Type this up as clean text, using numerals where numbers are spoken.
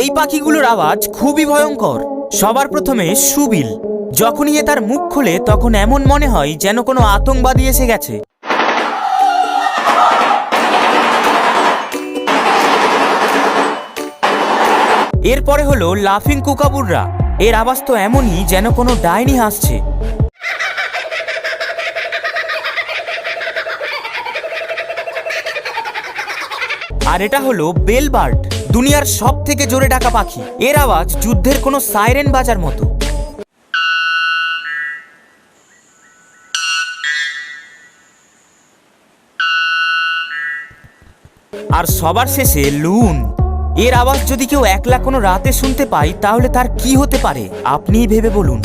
এই পাখিগুলোর আওয়াজ খুবই ভয়ঙ্কর। সবার প্রথমে সুবিল। যখনই এ তার মুখ খোলে তখন এমন মনে হয় যেন কোনো আতঙ্কবাদী এসে গেছে। এরপরে হলো লাফিং কুকাবুররা। এর আওয়াজ তো এমনই যেন কোনো ডাইনি হাসছে। আর এটা হলো বেলবার্ড, দুনিয়ার সব থেকে জোরে ডাকা পাখি। এর আওয়াজ যুদ্ধের কোনো সাইরেন বাজার মতো। আর সবার শেষে লুন। এর আওয়াজ যদি কেউ একলা কোনো রাতে শুনতে পায় তাহলে তার কি হতে পারে আপনিই ভেবে বলুন।